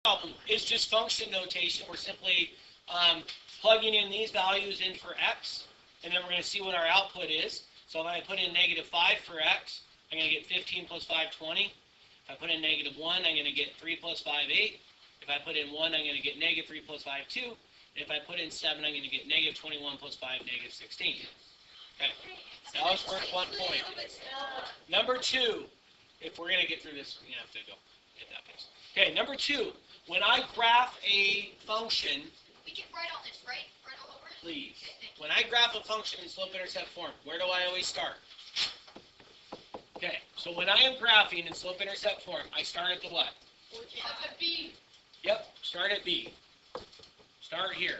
problem is just function notation. We're simply plugging in these values in for x, and then we're going to see what our output is. So if I put in negative 5 for x, I'm going to get 15 plus 5, 20. If I put in negative 1, I'm going to get 3 plus 5, 8. If I put in 1, I'm going to get negative 3 plus 5, 2. And if I put in 7, I'm going to get negative 21 plus 5, negative 16. Okay, that was worth 1 point. Number 2, if we're going to get through this, we're going to have to go at that pace. Okay, number 2, when I graph a function, we can write all this, right? Write all over it? Please. When I graph a function in slope-intercept form, where do I always start? Okay, so when I am graphing in slope-intercept form, I start at the what? At B. Yep, start at B. Start here.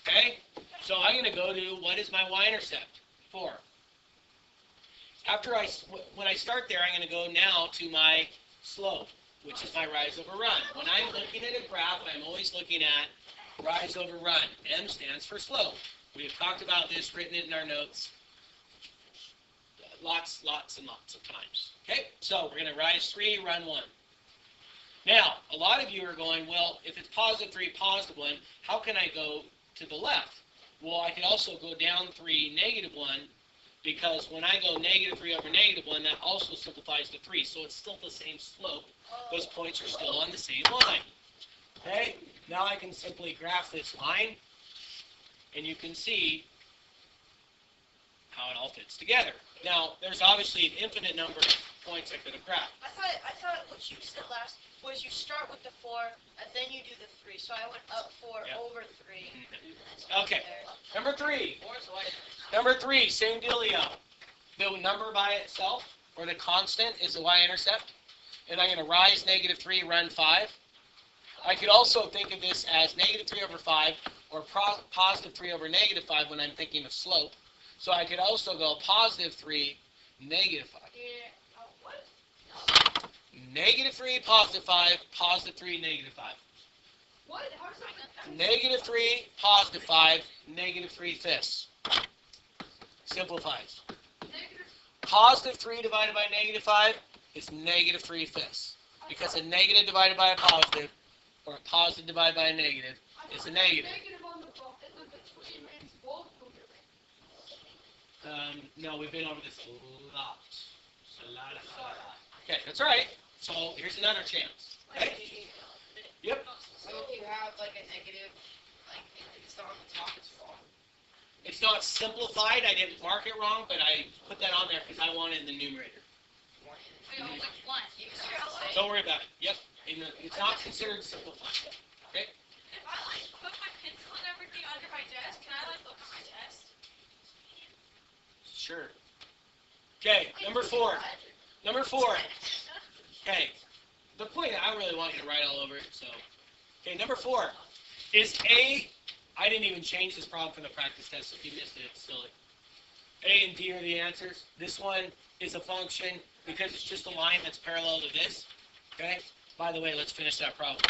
Okay? So I'm going to go to, what is my y-intercept? 4. When I start there, I'm going to go now to my slope, which is my rise over run. When I'm looking at a graph, I'm always looking at rise over run. M stands for slope. We have talked about this, written it in our notes lots and lots of times. Okay, so we're going to rise 3, run 1. Now, a lot of you are going, well, if it's positive 3, positive 1, how can I go to the left? Well, I could also go down 3, negative 1, because when I go negative 3 over negative 1, that also simplifies to 3, so it's still the same slope. Those points are still on the same line. Okay, now I can simply graph this line, and you can see how it all fits together. Now, there's obviously an infinite number of points I could have graphed. I thought what you said last was you start with the 4, and then you do the 3. So I went up 4 over 3. Okay. Number 3. Number 3, same dealio. The number by itself, or the constant, is the y-intercept. And I'm going to rise negative 3, run 5. I could also think of this as negative 3 over 5, or positive 3 over negative 5 when I'm thinking of slope. So I could also go positive 3, negative 5. Negative 3, positive 5, positive 3, negative 5. What? How does that Negative 3, positive 5, negative 3 fifths. Simplifies. Positive 3 divided by negative 5 is negative 3 fifths. Because a negative divided by a positive, or a positive divided by a negative, is a negative. No, we've been over this a lot. Okay, that's right. So here's another chance. Okay? Yep. So if you have like a negative, like it's not on the top, it's wrong. It's not simplified. I didn't mark it wrong, but I put that on there because I want it in the numerator. Which one? Don't worry about it. Yep. It's not considered simplified. Okay? If I like put my pencil and everything under my desk, can I like look at my test? Sure. Okay, number 4. Number 4. Okay. The point, I really want you to write all over it, so. Okay, number 4. Is A, I didn't even change this problem for the practice test, so if you missed it, it's silly. A and D are the answers. This one is a function because it's just a line that's parallel to this. Okay? By the way, let's finish that problem.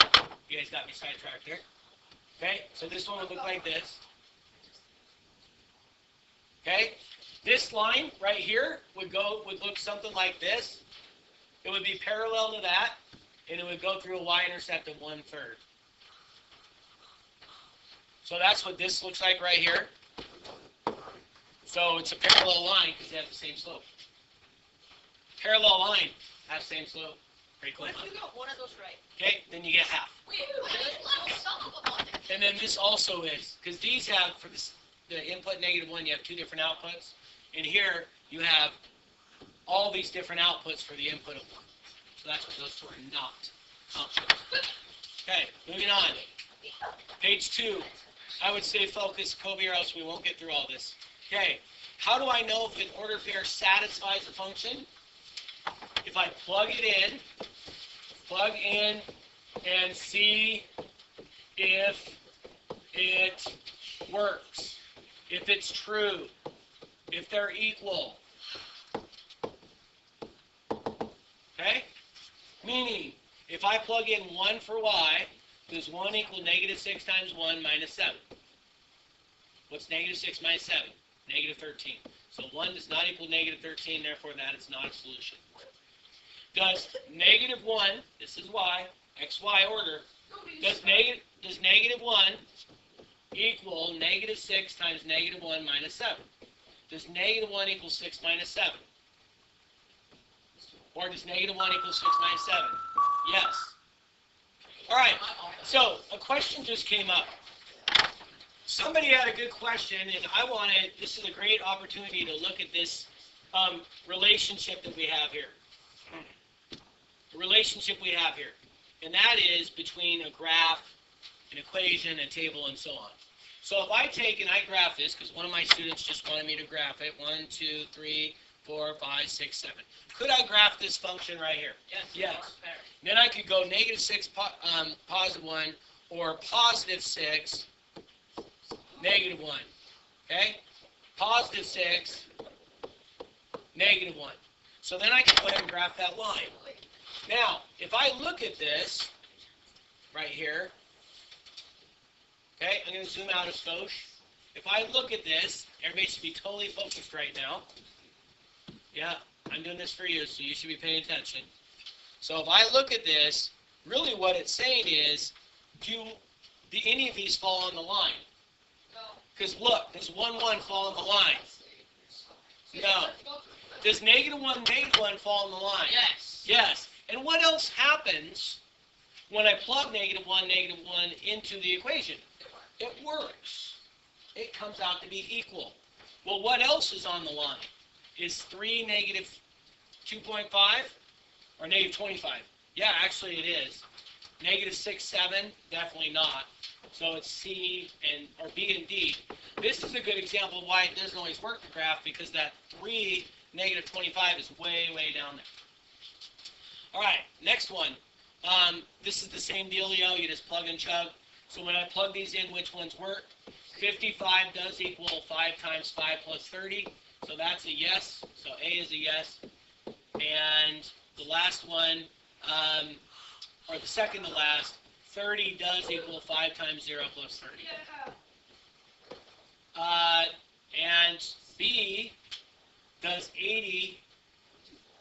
You guys got me sidetracked there. Okay? So this one would look like this. Okay? This line right here would look something like this. It would be parallel to that, and it would go through a y-intercept of 1/3. So that's what this looks like right here. So it's a parallel line because they have the same slope. Parallel line has the same slope. Pretty cool. What if you got one of those right? Okay, then you get half. And then this also is, because these have, for this, the input -1, you have 2 different outputs. And here, you have all these different outputs for the input of 1. So that's what those 2 are not outputs. Okay, moving on. Page 2. I would say focus, Kobe, or else we won't get through all this. Okay, how do I know if an order pair satisfies a function? If I plug in and see if it works, if it's true, if they're equal. Okay? Meaning, if I plug in 1 for y, does 1 equal -6 times 1 minus 7? What's -6 minus 7? -13. So 1 does not equal -13, therefore that is not a solution. Does -1, this is y, xy order, Does negative 1 equal negative 6 times negative 1 minus 7? Does negative 1 equal 6 minus 7? Or does negative 1 equal 6 minus 7? Yes. All right, so a question just came up. Somebody had a good question, and this is a great opportunity to look at this relationship that we have here. The relationship we have here. And that is between a graph, an equation, a table, and so on. So if I take and I graph this, because one of my students just wanted me to graph it, 1, 2, 3, 4, 5, 6, 7. Could I graph this function right here? Yes. Then I could go negative 6, positive 1, or positive 6, negative 1. Okay? Positive 6, negative 1. So then I can go ahead and graph that line. Now, if I look at this right here, okay, I'm going to zoom out a skosh. If I look at this, everybody should be totally focused right now. Yeah, I'm doing this for you, so you should be paying attention. So if I look at this, really what it's saying is, do any of these fall on the line? No. Because look, does 1, 1 fall on the line? No. Does negative 1 fall on the line? Yes. Yes. And what else happens when I plug negative 1 into the equation? It works. It comes out to be equal. Well, what else is on the line? Is 3 negative 2.5 or negative 25? Yeah, actually it is. Negative 6, 7, definitely not. So it's C or B and D. This is a good example of why it doesn't always work the graph, because that 3 negative 25 is way, way down there. All right, next one. This is the same dealio. You just plug and chug. So when I plug these in, which ones work? 55 does equal 5 times 5 plus 30. So that's a yes. So A is a yes. And the last one, or the second to last, 30 does equal 5 times 0 plus 30. And B, does 80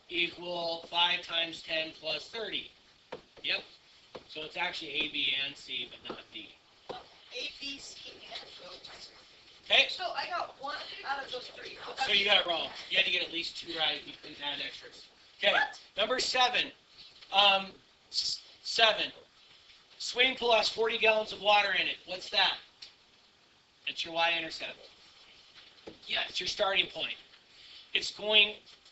equal 5 times 10 plus 30? Yep. So it's actually A, B, and C, but not D. A, B, C, and okay. So I got 1 out of those 3. So you got it wrong. You had to get at least 2 right. You couldn't add extras. Okay. What? Number 7. 7. Swimming pool has 40 gallons of water in it. What's that? It's your y-intercept. Yeah, it's your starting point.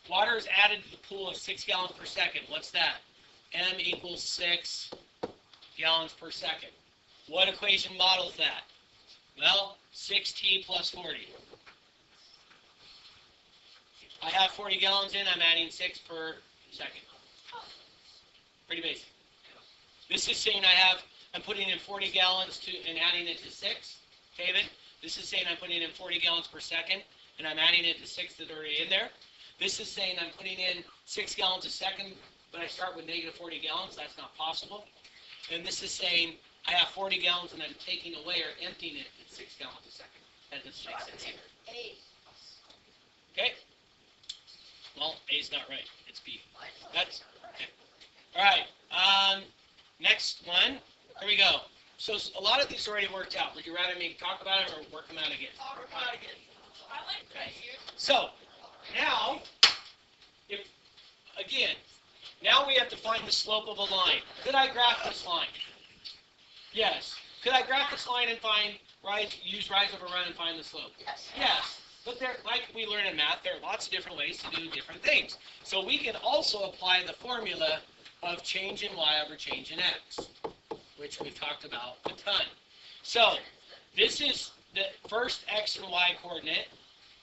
Water is added to the pool of 6 gallons per second. What's that? M equals 6 gallons per second. What equation models that? Well, 6t plus 40. I have 40 gallons in, I'm adding 6 per second. Pretty basic. This is saying I'm putting in 40 gallons and adding it to 6. David, this is saying I'm putting in 40 gallons per second and I'm adding it to 6 that are already in there. This is saying I'm putting in 6 gallons a second, but I start with negative 40 gallons. That's not possible. And this is saying I have 40 gallons and I'm taking away or emptying it at 6 gallons a second. That doesn't make sense either. Okay? Well, A's not right. It's B. That's okay. All right. Next one. Here we go. So a lot of these already worked out. Would you rather me talk about it or work them out again? I'll work them out again. I like that here. So now, now we have to find the slope of a line. Could I graph this line? Yes. Could I graph this line and use rise over run and find the slope? Yes. Yes. But like we learn in math, there are lots of different ways to do different things. So we can also apply the formula of change in y over change in x, which we've talked about a ton. So this is the first x and y coordinate,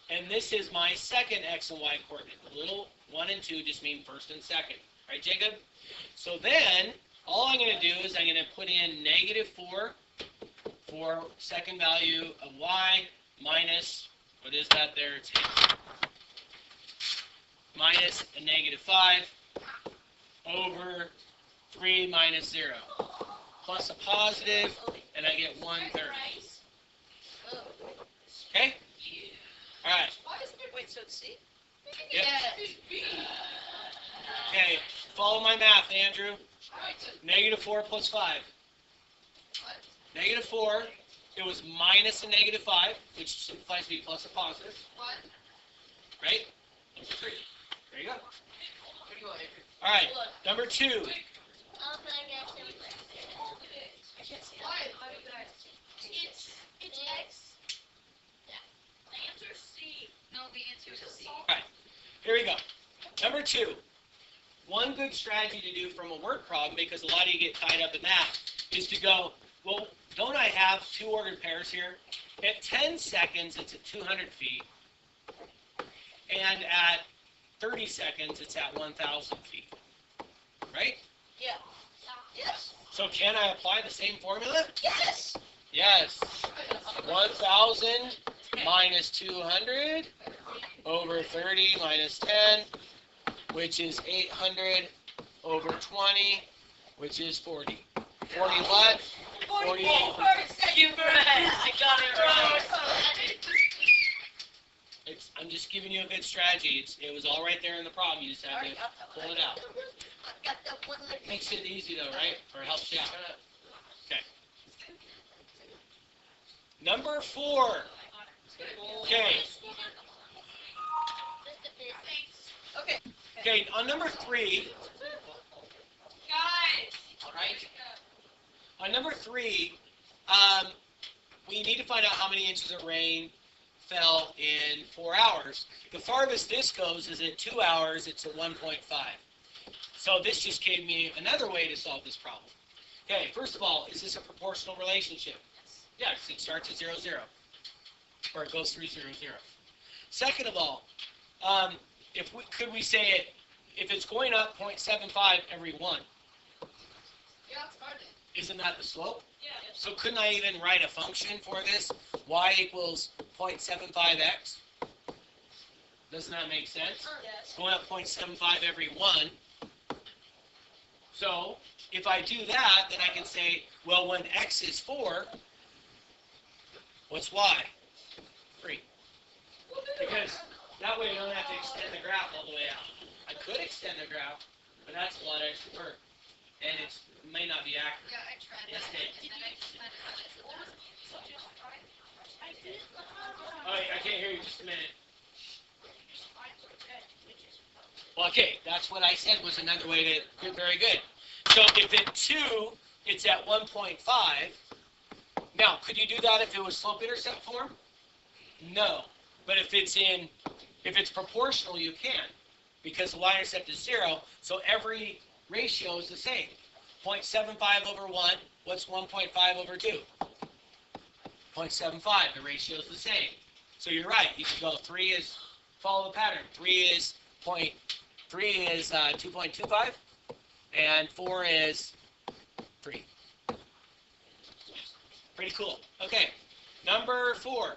and this is my second x and y coordinate. The little 1 and 2 just mean first and second. Right, Jacob? So then, all I'm going to do is I'm going to put in negative 4 for second value of y minus, what is that there? It's minus a negative 5 over 3 minus 0. Plus a positive, and I get 1/3. Okay? All right. Wait, so it's C? Yep. Yes. Okay, follow my math, Andrew. Negative 4 plus 5. Negative 4, it was minus a negative 5, which simplifies to be plus a positive. What? Right? Number 3. There you go. All right, number 2. It's X. The answer is C. No, the answer is C. All right, here we go. Number 2. One good strategy to do from a word problem, because a lot of you get tied up in that, is to go, well, don't I have 2 ordered pairs here? At 10 seconds, it's at 200 feet. And at 30 seconds, it's at 1,000 feet. Right? Yeah. Yes. So can I apply the same formula? Yes. Yes. 1,000 minus 200 over 30 minus 10, which is 800 over 20, which is 40. 40 what? 48. You I got it right. I'm just giving you a good strategy. It was all right there in the problem. You just have to pull it out. Makes it easy though, right? Or helps you out. Okay. Number 4. Okay. Okay. Okay, on number 3. Guys. All right. On number 3, we need to find out how many inches of rain fell in 4 hours. The farthest this goes is at 2 hours, it's at 1.5. So this just gave me another way to solve this problem. Okay, first of all, is this a proportional relationship? Yes, it starts at 0, 0. Or it goes through 0, 0. Second of all, could we say it, if it's going up 0.75 every 1, Yeah, it's hard. isn't that the slope? Yeah. So couldn't I even write a function for this? Y equals 0.75x? Doesn't that make sense? Yes. Going up 0.75 every 1. So if I do that, then I can say, well, when x is 4, what's y? 3. Because that way I don't have to extend the graph all the way out. I could extend the graph, but that's a lot of extra work. And it may not be accurate. Yeah, I tried Yes, Dave. it. Oh, I can't hear you. Just a minute. Well, okay, that's what I said was another way to do. Very good. So if at 2, it's at 1.5. Now, could you do that if it was slope-intercept form? No. But if it's proportional, you can, because the y-intercept is 0. So every ratio is the same. 0.75 over 1. What's 1.5 over 2? 0.75. The ratio is the same. So you're right. You can go 3 is, follow the pattern. 3 is 2.25, and 4 is 3. Pretty cool. Okay, number 4.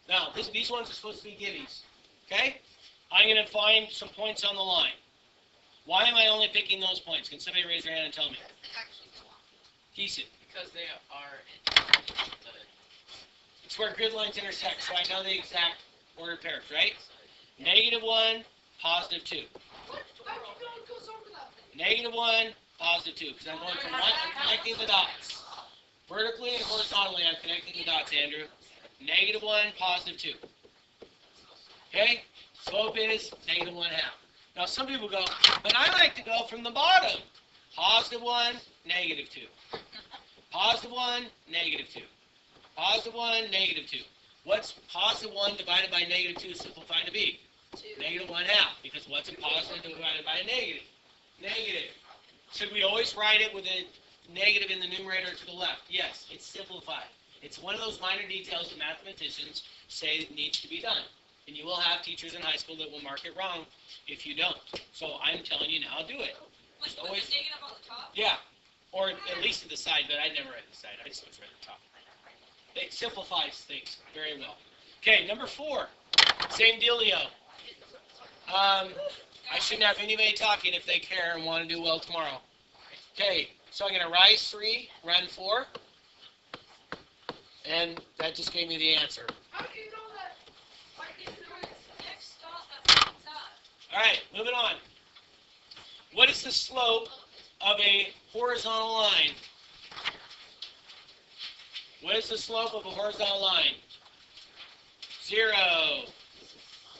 Now, these ones are supposed to be gibbies. Okay? I'm going to find some points on the line. Why am I only picking those points? Can somebody raise their hand and tell me? Keeson. Because they are It's where grid lines intersect, so I know the exact ordered pairs, right? -1, +2. -1, +2, because I'm going from 1, I'm connecting the dots. Vertically and horizontally, I'm connecting the dots, Andrew. -1, +2. Okay? Slope is -1/2. Now, some people go, but I like to go from the bottom. +1, -2. +1, -2. +1, -2. What's +1 divided by -2 simplified to be? -1/2. Because what's a positive divided by a negative? Negative. Should we always write it with a negative in the numerator to the left? Yes, it's simplified. It's one of those minor details that mathematicians say needs to be done. And you will have teachers in high school that will mark it wrong if you don't. So I'm telling you now, do it. With always, the negative on the top? Yeah. Or at least at the side, but I never write the side. I just always write the top. It simplifies things very well. Okay, number 4. Same dealio. I shouldn't have anybody talking if they care and want to do well tomorrow. Okay, so I'm going to rise 3, run 4. And that just gave me the answer. How do you know that? Next stop at the top. All right, moving on. What is the slope of a horizontal line? What is the slope of a horizontal line? 0.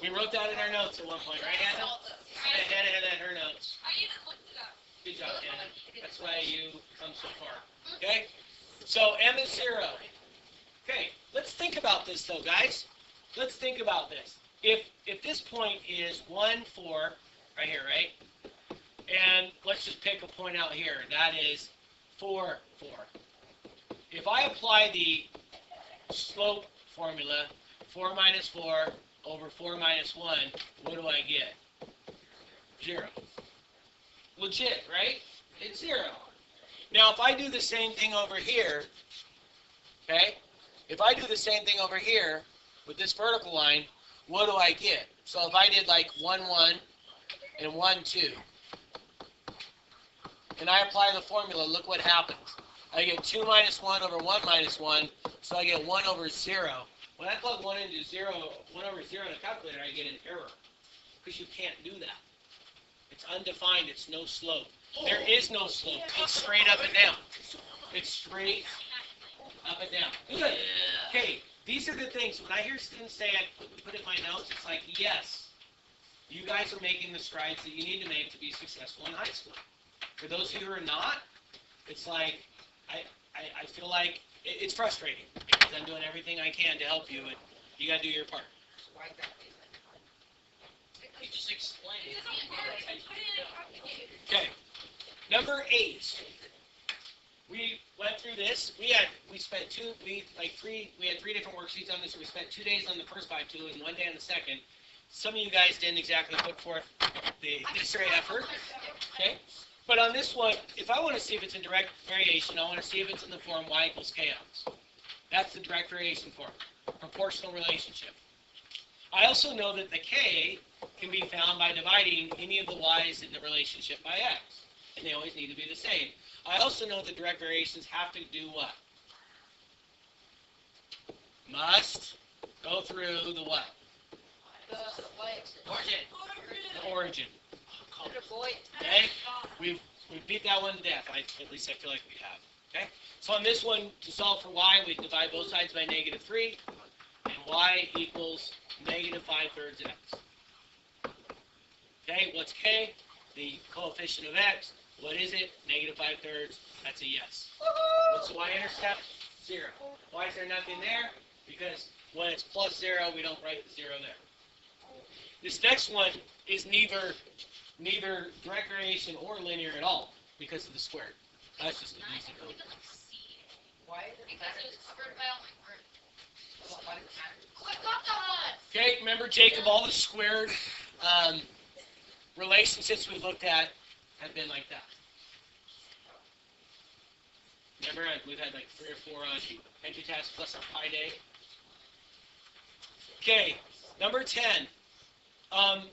We wrote that in our notes at one point, right, Hannah? Hannah had that in her notes. I even looked it up. Good job, Hannah. That's why you come so far. Okay? So M is 0. Okay, let's think about this though, guys. Let's think about this. If this point is 1, 4, right here, right? And let's just pick a point out here. That is 4, 4. If I apply the slope formula, 4 minus 4 over 4 minus 1, what do I get? 0. Legit, right? It's 0. Now, if I do the same thing over here, okay? If I do the same thing over here with this vertical line, what do I get? So if I did like 1, 1 and 1, 2, and I apply the formula, look what happens. I get 2 minus 1 over 1 minus 1, so I get 1 over 0. When I plug 1 into 0, 1 over 0 in a calculator, I get an error, because you can't do that. It's undefined, it's no slope. There is no slope. It's straight up and down. It's straight up and down. Good. Okay, these are the things. When I hear students say I put in my notes, it's like, yes, you guys are making the strides that you need to make to be successful in high school. For those of you who are not, it's like, I feel like it's frustrating because I'm doing everything I can to help you, and you got to do your part. You just explained. Okay, number 8. We went through this. We had 3 different worksheets on this. We spent 2 days on the first 5 too, and 1 day on the second. Some of you guys didn't exactly put forth the necessary effort. Okay. But on this one, if I want to see if it's in direct variation, I want to see if it's in the form y equals kx. That's the direct variation form, proportional relationship. I also know that the k can be found by dividing any of the y's in the relationship by x, and they always need to be the same. I also know that direct variations have to do what? Must go through the what? The Origin. The origin. avoid. Okay? We've beat that one to death. At least I feel like we have. Okay? So on this one, to solve for y, we divide both sides by -3, and y equals -5/3 x. Okay, what's k? The coefficient of x. What is it? -5/3. That's a yes. What's the y-intercept? 0. Why is there nothing there? Because when it's plus 0, we don't write the 0 there. This next one is neither direct variation or linear at all because of the squared. That's just an easy code. Why? Because it was covered by all my words. Okay, remember Jacob, all the squared relationships we've looked at have been like that. Remember, we've had like 3 or 4 on entry task plus a pi day. Okay, number 10.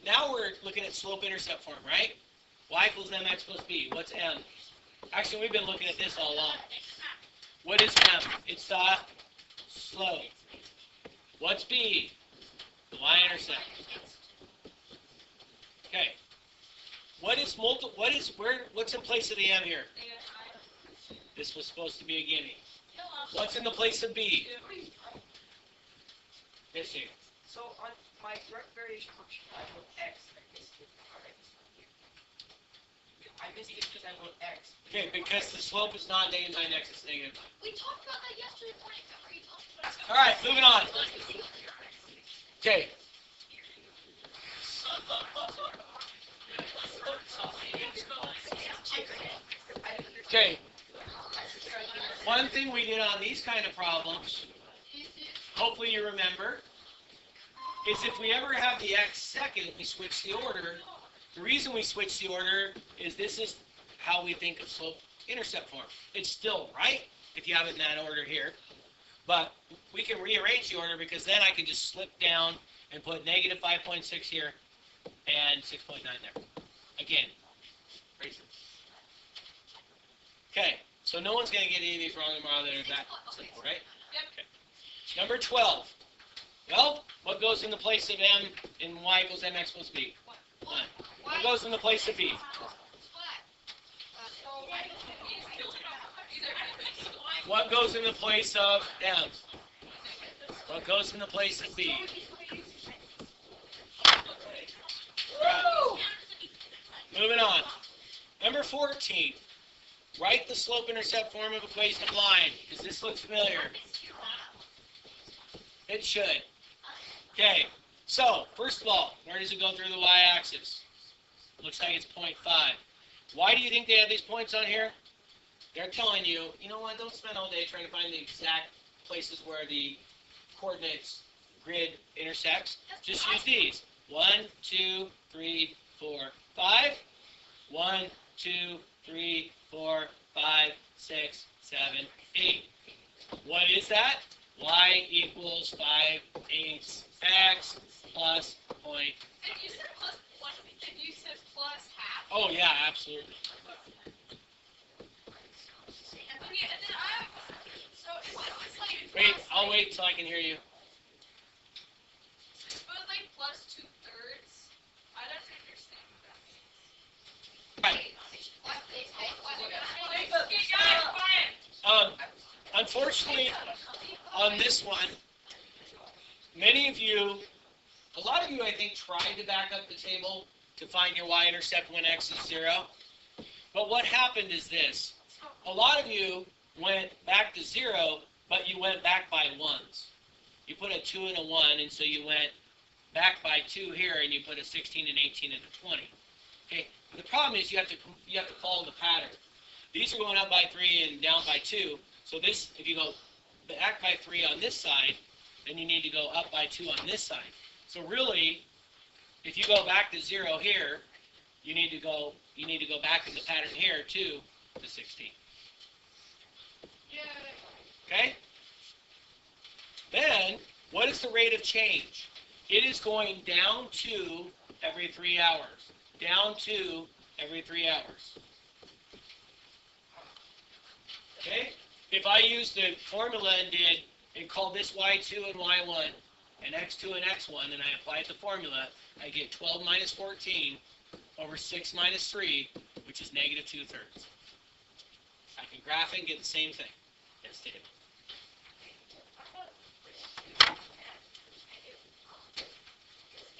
Now we're looking at slope-intercept form, right? Y equals mx plus b. What's m? Actually, we've been looking at this all along. What is m? It's the slope. What's b? The y-intercept. Okay. What's in place of the m here? This was supposed to be a guinea. What's in the place of b? This here. So on my direct variation function, I wrote x. I missed it because I wrote x. Okay, because the slope is not -9x, it's negative. We talked about that yesterday morning. Are you talking about it? All right, moving on. Okay. Okay. One thing we did on these kind of problems, hopefully you remember, is if we ever have the x second, we switch the order. The reason we switch the order is this is how we think of slope-intercept form. It's still right if you have it in that order here, but we can rearrange the order because then I can just slip down and put -5.6 here and 6.9 there. Again, very simple. Okay, so no one's going to get any of these wrong tomorrow that are that simple, right? Okay. Number 12. Well, what goes in the place of m in y equals mx plus b? 1. What goes in the place of b? What goes in the place of M? What goes in the place of B? Right. Moving on. Number 14. Write the slope-intercept form of equation of line. Does this look familiar? It should. Okay. So, first of all, where does it go through the y-axis? Looks like it's 0.5. Why do you think they have these points on here? They're telling you, you know what, don't spend all day trying to find the exact places where the coordinates grid intersects. Just use these. 1, 2, 3, 4, 5. 1, 2, 3, 4, 5, 6, 7, 8. What is that? Y equals 5/8 x plus point. And you said plus one, and you said plus half. Oh yeah, absolutely. Okay, and then I have, so it's like. Wait, I'll wait till I can hear you. But like plus 2/3. I don't understand that. Right. Unfortunately, on this one, a lot of you, I think, tried to back up the table to find your y-intercept when x is 0. But what happened is this. A lot of you went back to 0, but you went back by 1s. You put a 2 and a 1, and so you went back by 2 here, and you put a 16 and 18 and a 20. Okay. The problem is you have to follow the pattern. These are going up by 3 and down by 2. So this, if you go back by 3 on this side, then you need to go up by 2 on this side. So really, if you go back to 0 here, you need to go back in the pattern here to the 16. Okay? Then, what is the rate of change? It is going down 2 every 3 hours. Down 2 every 3 hours. Okay? If I use the formula and call this y2 and y1 and x2 and x1, and I apply the formula, I get 12 minus 14 over 6 minus 3, which is negative 2/3. I can graph it and get the same thing. It's table.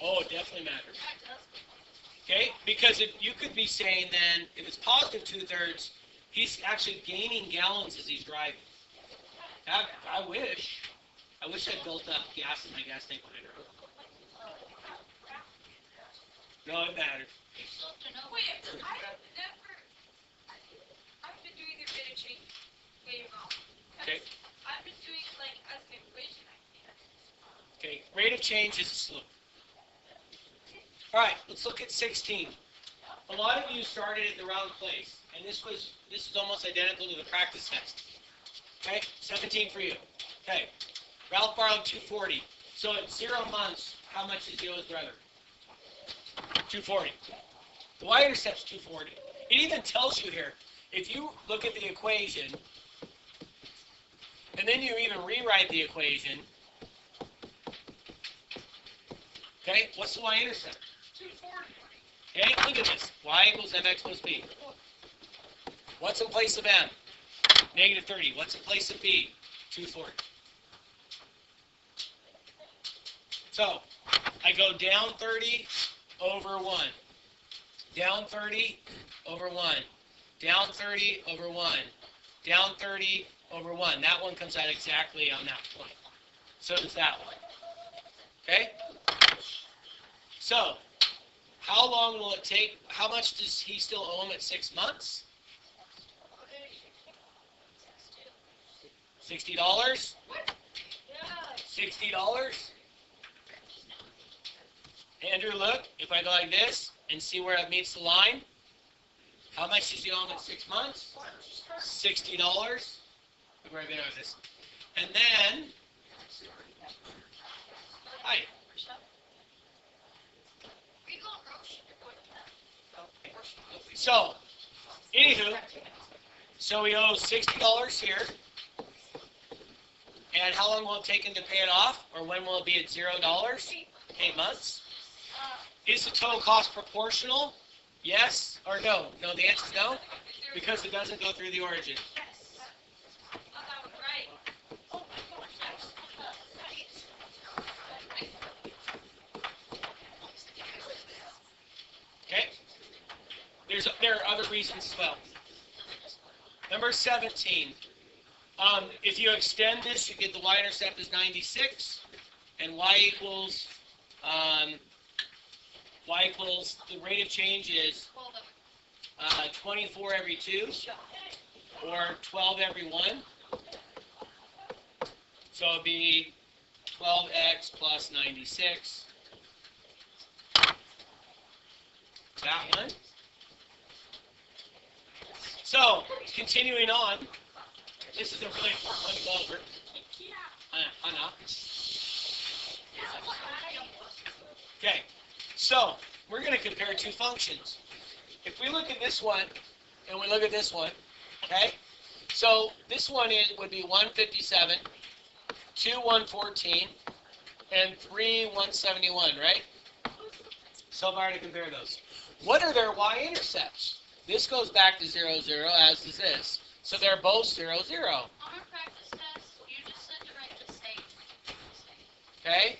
Oh, it definitely matters. Okay? Because if you could be saying then, if it's positive 2/3, he's actually gaining gallons as he's driving. I wish I'd built up gas in my gas tank when I drove. No, it matters. Wait, I've been doing the rate of change way wrong. Okay. I've been doing it like as an equation, I think. Okay, rate of change is a slope. All right, let's look at 16. A lot of you started at the wrong place, and this is almost identical to the practice test. Okay, 17 for you. Okay, Ralph borrowed 240. So at 0 months, how much does he owe his brother? 240. The y-intercept's 240. It even tells you here, if you look at the equation, and then you even rewrite the equation, okay, what's the y-intercept? 240. Okay, look at this. Y equals mx plus b. What's in place of m? Negative 30. What's in place of b? 240. So, I go down 30 over 1. Down 30 over 1. Down 30 over 1. Down 30 over 1. That one comes out exactly on that point. So does that one. Okay? So, how long will it take? How much does he still owe him at 6 months? $60? $60? Andrew, look, if I go like this and see where it meets the line, how much does he owe him at 6 months? $60. Look where I've been with this. And then, hi. So, anywho, so he owes $60 here. And how long will it take him to pay it off? Or when will it be at $0? 8 months. Is the total cost proportional? Yes or no? No, the answer is no, because it doesn't go through the origin. There are other reasons as well. Number 17. If you extend this, you get the y-intercept is 96, and y equals the rate of change is 24 every 2, or 12 every 1. So it would be 12x plus 96. That one. So, continuing on, this is a really important one to go over. Okay, so we're going to compare two functions. If we look at this one, and we look at this one, okay, so this one would be 157, 2 114, and 3 171, right? So far to compare those. What are their y-intercepts? This goes back to 0, 0, as does this. So they're both 0, 0. On our practice test, you just said to write the same. Okay?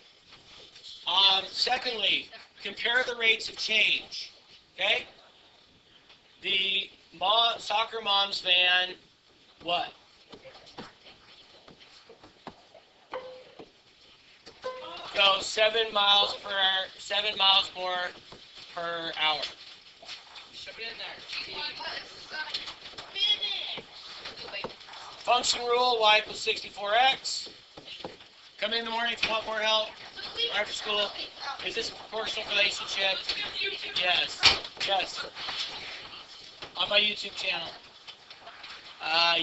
Secondly, compare the rates of change. Okay? The soccer mom's van, what? Goes 7 miles more per hour. Shove it in there. Function rule, y equals 64x. Come in the morning if you want more help. After school. Is this a proportional relationship? Yes. Yes. On my YouTube channel.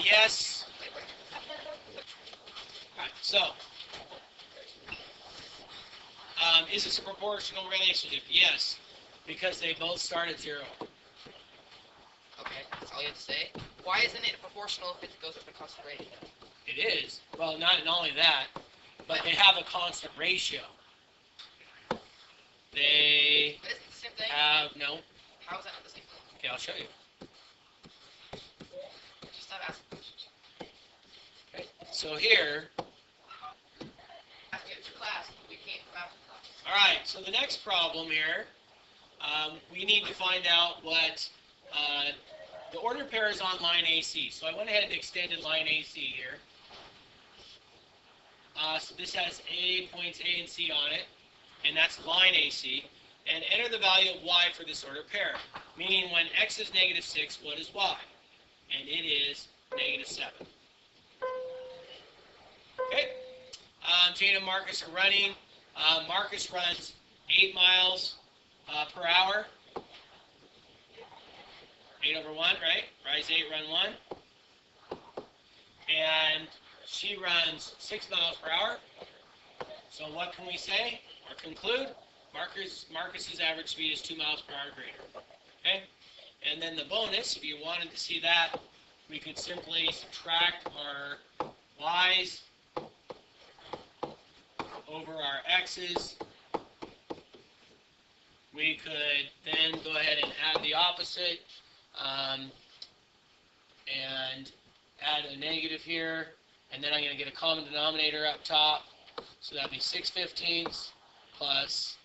Yes. Alright, so. Is this a proportional relationship? Yes. Because they both start at 0. Okay, that's all you have to say. Why isn't it proportional if it goes up to constant rate? It is. Well, not only that, but they have a constant ratio. They But isn't it the same thing? have, no. How is that not the same thing? Okay, I'll show you. Just stop asking questions. Okay. So here, Asking it to class, we can't class. all right, so the next problem here, we need to find out what the order pair is on line AC. So I went ahead and extended line AC here. So this has points A and C on it, and that's line AC. And enter the value of y for this order pair, meaning when x is negative 6, what is y? And it is negative 7. Okay. Jane and Marcus are running. Marcus runs 8 miles per hour. 8 over 1, right? Rise 8, run 1. And she runs 6 miles per hour. So what can we say or conclude? Marcus's average speed is 2 miles per hour greater. Okay? And then the bonus, if you wanted to see that, we could simply subtract our y's over our x's. We could then go ahead and add the opposite and add a negative here, and then I'm going to get a common denominator up top, so that'd be 6/15 plus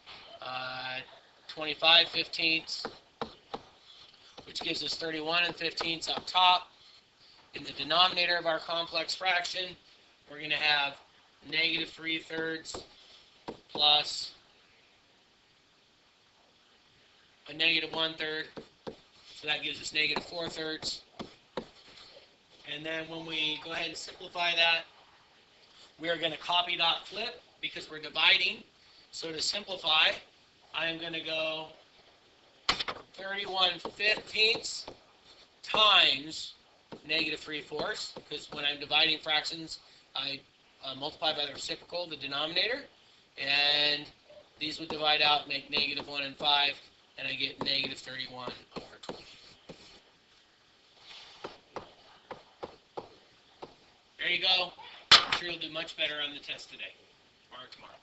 25/15, which gives us 31 1/15 up top. In the denominator of our complex fraction, we're going to have negative 3/3 plus a negative 1/3, so that gives us negative 4/3. And then when we go ahead and simplify that, we are going to copy dot flip because we're dividing. So to simplify, I am going to go 31/15 times negative 3/4, because when I'm dividing fractions, I multiply by the reciprocal, the denominator, and these would divide out, make negative 1 and 5, and I get negative 31 over 20. There you go. I'm sure you'll do much better on the test today or tomorrow.